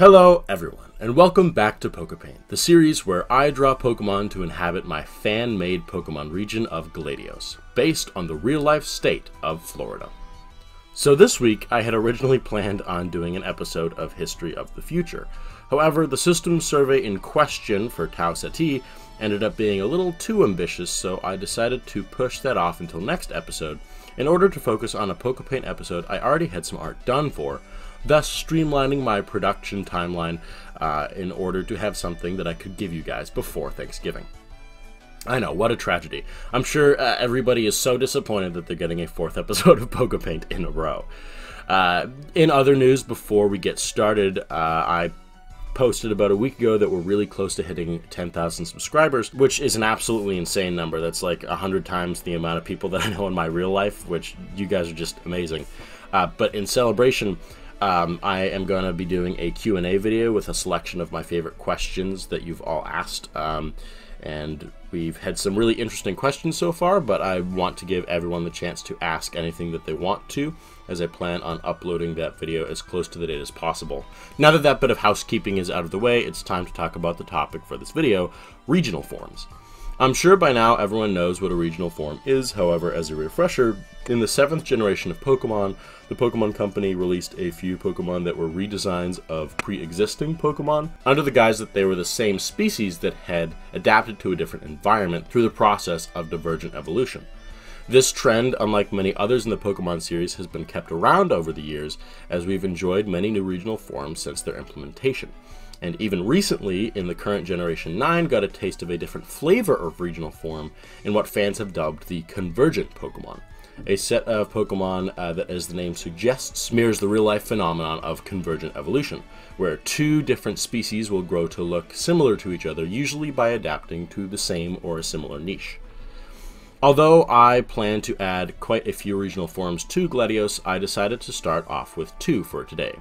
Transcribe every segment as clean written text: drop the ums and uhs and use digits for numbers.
Hello everyone, and welcome back to Poképaint, the series where I draw Pokemon to inhabit my fan-made Pokemon region of Gladios, based on the real-life state of Florida. So this week, I had originally planned on doing an episode of History of the Future. However, the system survey in question for Tau Ceti ended up being a little too ambitious, so I decided to push that off until next episode in order to focus on a Poképaint episode I already had some art done for, thus streamlining my production timeline in order to have something that I could give you guys before Thanksgiving. I know, what a tragedy. I'm sure everybody is so disappointed that they're getting a fourth episode of Poképaint in a row. In other news, before we get started, I posted about a week ago that we're really close to hitting 10,000 subscribers, which is an absolutely insane number. That's like 100 times the amount of people that I know in my real life, which you guys are just amazing. But in celebration, I am going to be doing a Q&A video with a selection of my favorite questions that you've all asked. And we've had some really interesting questions so far, but I want to give everyone the chance to ask anything that they want to, as I plan on uploading that video as close to the date as possible. Now that that bit of housekeeping is out of the way, it's time to talk about the topic for this video, regional forms. I'm sure by now everyone knows what a regional form is. However, as a refresher, in the 7th generation of Pokemon, the Pokemon Company released a few Pokemon that were redesigns of pre-existing Pokemon, under the guise that they were the same species that had adapted to a different environment through the process of divergent evolution. This trend, unlike many others in the Pokemon series, has been kept around over the years, as we've enjoyed many new regional forms since their implementation. And even recently, in the current Generation 9, got a taste of a different flavor of regional form in what fans have dubbed the Convergent Pokemon, a set of Pokemon that, as the name suggests, mirrors the real-life phenomenon of convergent evolution, where two different species will grow to look similar to each other, usually by adapting to the same or a similar niche. Although I plan to add quite a few regional forms to Gladios, I decided to start off with two for today.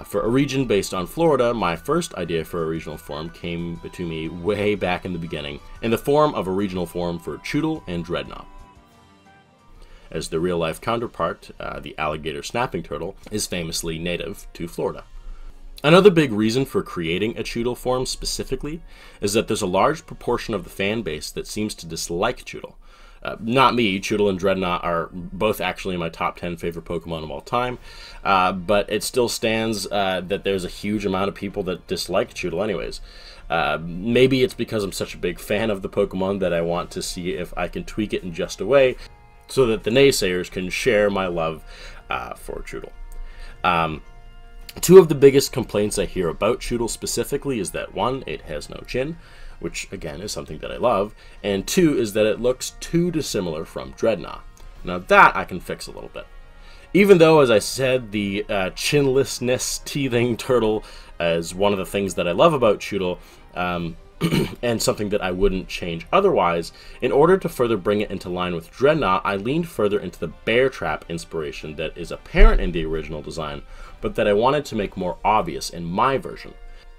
For a region based on Florida, my first idea for a regional form came to me way back in the beginning, in the form of a regional form for Chewtle and Drednaw, as the real-life counterpart, the alligator snapping turtle, is famously native to Florida. Another big reason for creating a Chewtle form specifically is that there's a large proportion of the fan base that seems to dislike Chewtle. Not me, Chewtle and Drednaw are both actually my top 10 favorite Pokemon of all time, but it still stands that there's a huge amount of people that dislike Chewtle anyways. Maybe it's because I'm such a big fan of the Pokemon that I want to see if I can tweak it in just a way so that the naysayers can share my love for Chewtle. Two of the biggest complaints I hear about Chewtle specifically is that, one, it has no chin, which again is something that I love, and two is that it looks too dissimilar from Drednaw. Now that I can fix a little bit. Even though, as I said, the chinlessness teething turtle is one of the things that I love about Chewtle, and something that I wouldn't change otherwise, in order to further bring it into line with Drednaw, I leaned further into the bear trap inspiration that is apparent in the original design, but that I wanted to make more obvious in my version.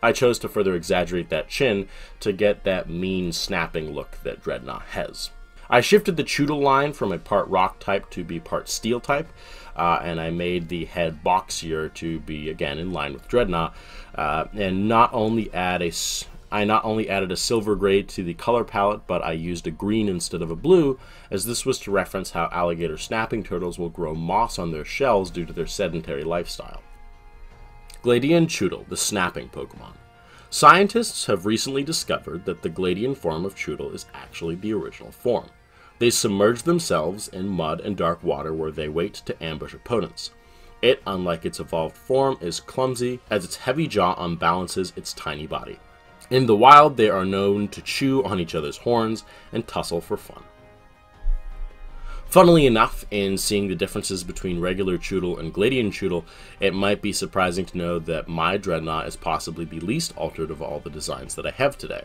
I chose to further exaggerate that chin to get that mean snapping look that Drednaw has. I shifted the Chewtle line from a part rock type to be part steel type, and I made the head boxier to be again in line with Drednaw, and I not only added a silver gray to the color palette, but I used a green instead of a blue, as this was to reference how alligator snapping turtles will grow moss on their shells due to their sedentary lifestyle. Gladian Chewtle, the snapping Pokemon. Scientists have recently discovered that the Gladian form of Chewtle is actually the original form. They submerge themselves in mud and dark water where they wait to ambush opponents. It, unlike its evolved form, is clumsy, as its heavy jaw unbalances its tiny body. In the wild, they are known to chew on each other's horns and tussle for fun. Funnily enough, in seeing the differences between regular Chewtle and Gladian Chewtle, it might be surprising to know that my Drednaw is possibly the least altered of all the designs that I have today.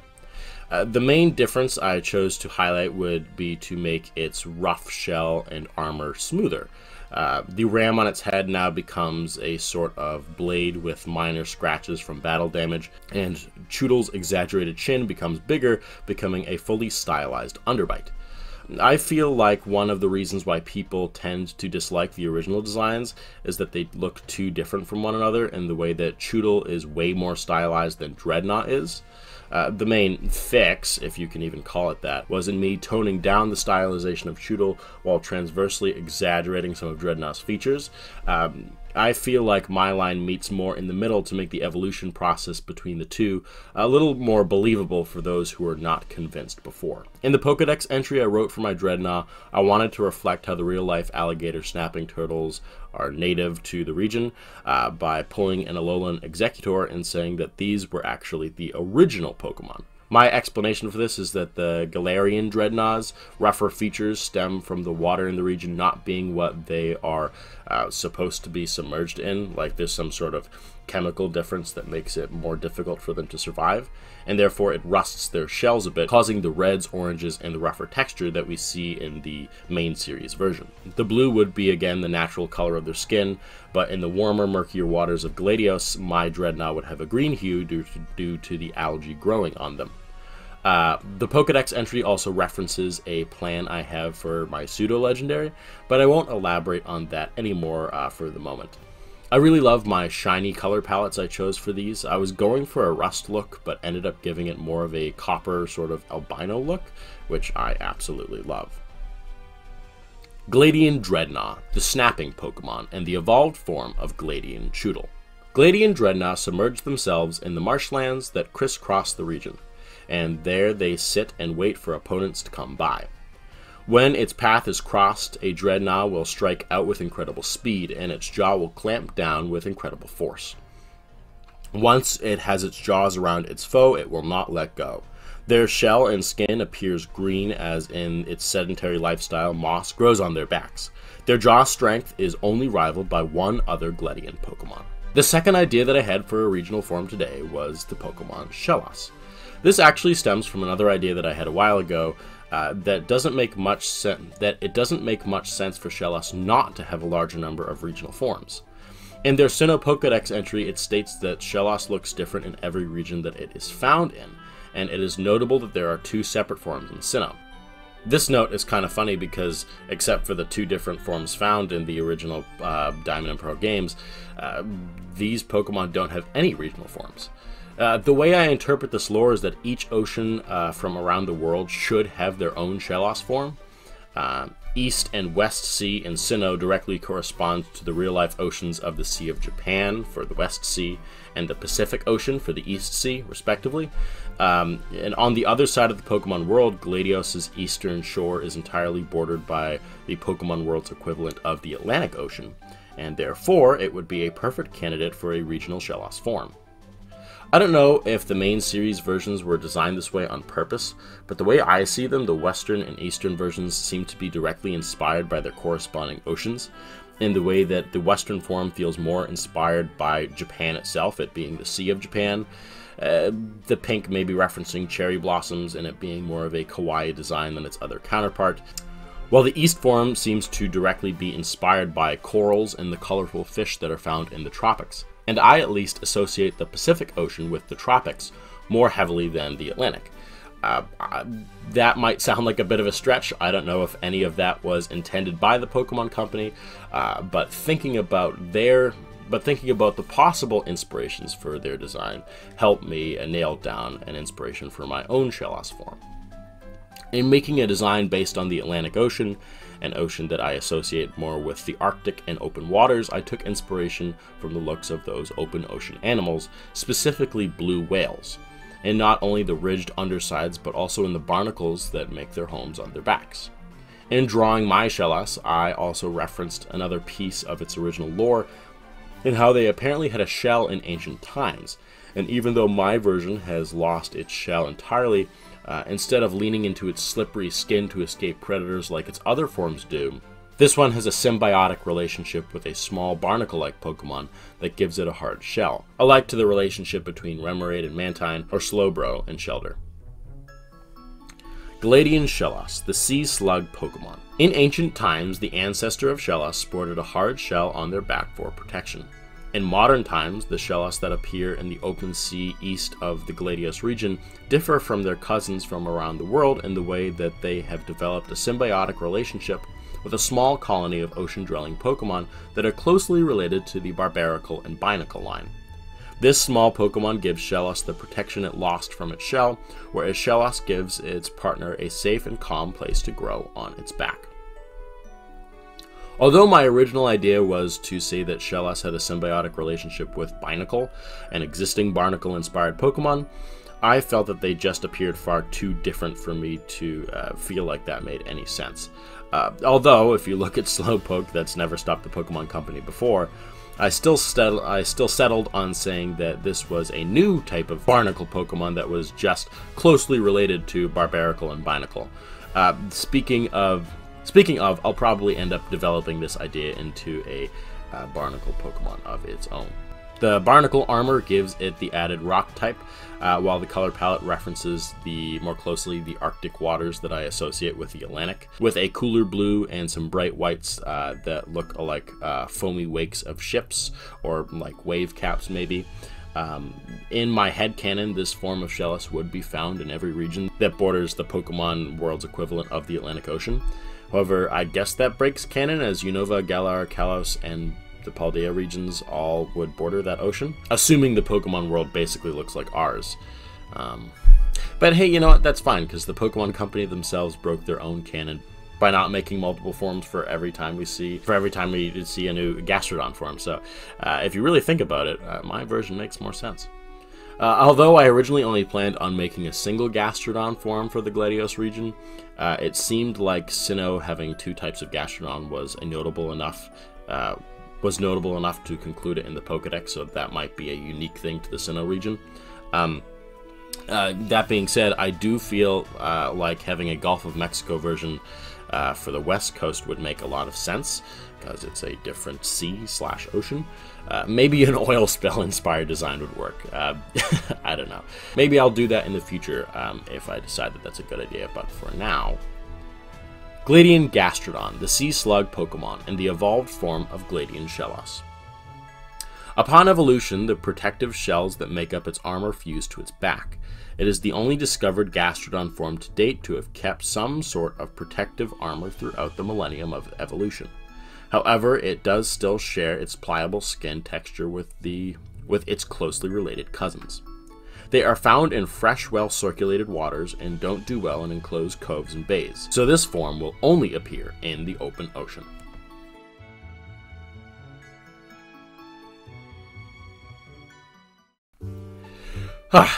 The main difference I chose to highlight would be to make its rough shell and armor smoother. The ram on its head now becomes a sort of blade with minor scratches from battle damage, and Chewtle's exaggerated chin becomes bigger, becoming a fully stylized underbite. I feel like one of the reasons why people tend to dislike the original designs is that they look too different from one another in the way that Chewtle is way more stylized than Drednaw is. The main fix, if you can even call it that, was in me toning down the stylization of Chewtle while transversely exaggerating some of Drednaw's features. I feel like my line meets more in the middle to make the evolution process between the two a little more believable for those who were not convinced before. In the Pokédex entry I wrote for my Drednaw, I wanted to reflect how the real-life alligator snapping turtles are native to the region by pulling an Alolan Executor and saying that these were actually the original Pokemon. My explanation for this is that the Galarian Drednaws' rougher features stem from the water in the region not being what they are supposed to be submerged in, like there's some sort of chemical difference that makes it more difficult for them to survive, and therefore it rusts their shells a bit, causing the reds, oranges, and the rougher texture that we see in the main series version. The blue would be again the natural color of their skin, but in the warmer, murkier waters of Gladios, my Drednaw would have a green hue due to the algae growing on them. The Pokédex entry also references a plan I have for my pseudo-legendary, but I won't elaborate on that anymore for the moment. I really love my shiny color palettes I chose for these. I was going for a rust look, but ended up giving it more of a copper sort of albino look, which I absolutely love. Galarian Drednaw, the snapping Pokemon, and the evolved form of Galarian Chewtle. Galarian Drednaw submerge themselves in the marshlands that crisscross the region, and there they sit and wait for opponents to come by. When its path is crossed, a Drednaw will strike out with incredible speed, and its jaw will clamp down with incredible force. Once it has its jaws around its foe, it will not let go. Their shell and skin appears green, as in its sedentary lifestyle, moss grows on their backs. Their jaw strength is only rivaled by one other Galarian Pokemon. The second idea that I had for a regional form today was the Pokemon Shellos. This actually stems from another idea that I had a while ago, that it doesn't make much sense for Shellos not to have a larger number of regional forms. In their Sinnoh Pokédex entry, it states that Shellos looks different in every region that it is found in, and it is notable that there are two separate forms in Sinnoh. This note is kind of funny because, except for the two different forms found in the original Diamond and Pearl games, these Pokemon don't have any regional forms. The way I interpret this lore is that each ocean from around the world should have their own Shellos form. East and West Sea in Sinnoh directly correspond to the real-life oceans of the Sea of Japan for the West Sea and the Pacific Ocean for the East Sea, respectively. And on the other side of the Pokemon world, Gladios' eastern shore is entirely bordered by the Pokemon world's equivalent of the Atlantic Ocean, and therefore it would be a perfect candidate for a regional Shellos form. I don't know if the main series versions were designed this way on purpose, but the way I see them, the western and eastern versions seem to be directly inspired by their corresponding oceans, in the way that the western form feels more inspired by Japan itself, it being the Sea of Japan, the pink maybe referencing cherry blossoms and it being more of a kawaii design than its other counterpart, while the east form seems to directly be inspired by corals and the colorful fish that are found in the tropics. And I at least associate the Pacific Ocean with the tropics more heavily than the Atlantic. That might sound like a bit of a stretch. I don't know if any of that was intended by the Pokemon Company, but thinking about the possible inspirations for their design helped me nail down an inspiration for my own Shellos form. In making a design based on the Atlantic Ocean, an ocean that I associate more with the Arctic and open waters, I took inspiration from the looks of those open ocean animals, specifically blue whales, and not only the ridged undersides but also in the barnacles that make their homes on their backs. In drawing my Shellos, I also referenced another piece of its original lore in how they apparently had a shell in ancient times, and even though my version has lost its shell entirely, instead of leaning into its slippery skin to escape predators like its other forms do, this one has a symbiotic relationship with a small barnacle-like Pokemon that gives it a hard shell, alike to the relationship between Remoraid and Mantine, or Slowbro and Shelter. Galarian Shellos, the sea slug Pokemon. In ancient times, the ancestor of Shellos sported a hard shell on their back for protection. In modern times, the Shellos that appear in the open sea east of the Gladios region differ from their cousins from around the world in the way that they have developed a symbiotic relationship with a small colony of ocean-dwelling Pokemon that are closely related to the Barbaracle and Binacle line. This small Pokemon gives Shellos the protection it lost from its shell, whereas Shellos gives its partner a safe and calm place to grow on its back. Although my original idea was to say that Shellos had a symbiotic relationship with Binacle, an existing Barnacle-inspired Pokemon, I felt that they just appeared far too different for me to feel like that made any sense. Although, if you look at Slowpoke, that's never stopped the Pokemon Company before, I still settled on saying that this was a new type of Barnacle Pokemon that was just closely related to Barbaracle and Binacle. Speaking of, I'll probably end up developing this idea into a Barnacle Pokemon of its own. The Barnacle armor gives it the added rock type, while the color palette references more closely the Arctic waters that I associate with the Atlantic, with a cooler blue and some bright whites that look like foamy wakes of ships, or like wave caps maybe. In my headcanon, this form of Shellos would be found in every region that borders the Pokemon world's equivalent of the Atlantic Ocean. However, I guess that breaks canon, as Unova, Galar, Kalos, and the Paldea regions all would border that ocean, assuming the Pokemon world basically looks like ours. But hey, you know what? That's fine, because the Pokemon Company themselves broke their own canon by not making multiple forms for every time we see a new Gastrodon form. So, if you really think about it, my version makes more sense. Although I originally only planned on making a single Gastrodon form for the Gladios region, it seemed like Sinnoh having two types of Gastrodon was notable enough to conclude it in the Pokedex, so that might be a unique thing to the Sinnoh region. That being said, I do feel like having a Gulf of Mexico version for the West Coast would make a lot of sense, because it's a different sea/ocean. Maybe an oil spill inspired design would work. I don't know. Maybe I'll do that in the future if I decide that that's a good idea, but for now... Gladian Gastrodon, the sea slug Pokemon, and the evolved form of Gladian Shellos. Upon evolution, the protective shells that make up its armor fuse to its back. It is the only discovered Gastrodon form to date to have kept some sort of protective armor throughout the millennium of evolution. However, it does still share its pliable skin texture with its closely related cousins. They are found in fresh, well-circulated waters and don't do well in enclosed coves and bays, so this form will only appear in the open ocean.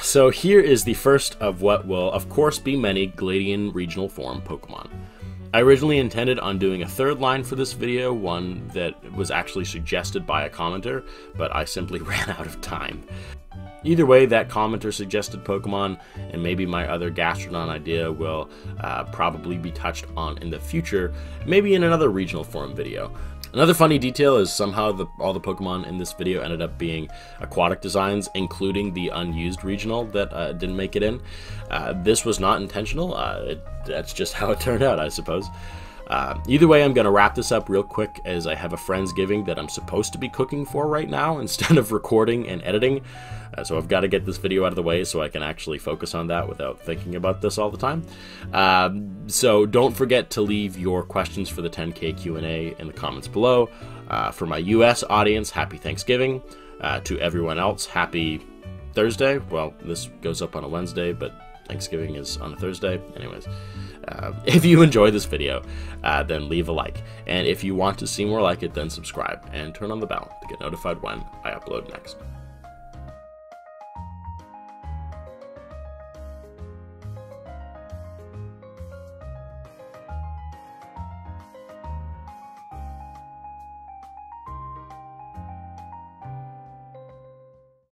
So here is the first of what will, of course, be many Gladian regional form Pokemon. I originally intended on doing a third line for this video, one that was actually suggested by a commenter, but I simply ran out of time. Either way, that commenter suggested Pokemon, and maybe my other Gastrodon idea will probably be touched on in the future, maybe in another regional form video. Another funny detail is somehow all the Pokemon in this video ended up being aquatic designs, including the unused regional that didn't make it in. This was not intentional, that's just how it turned out, I suppose. Either way, I'm going to wrap this up real quick, as I have a Friendsgiving that I'm supposed to be cooking for right now instead of recording and editing. So I've got to get this video out of the way so I can actually focus on that without thinking about this all the time. So don't forget to leave your questions for the 10K Q&A in the comments below. For my US audience, happy Thanksgiving. To everyone else, happy Thursday. Well, this goes up on a Wednesday, but Thanksgiving is on a Thursday. Anyways, if you enjoyed this video, then leave a like. And if you want to see more like it, then subscribe and turn on the bell to get notified when I upload next.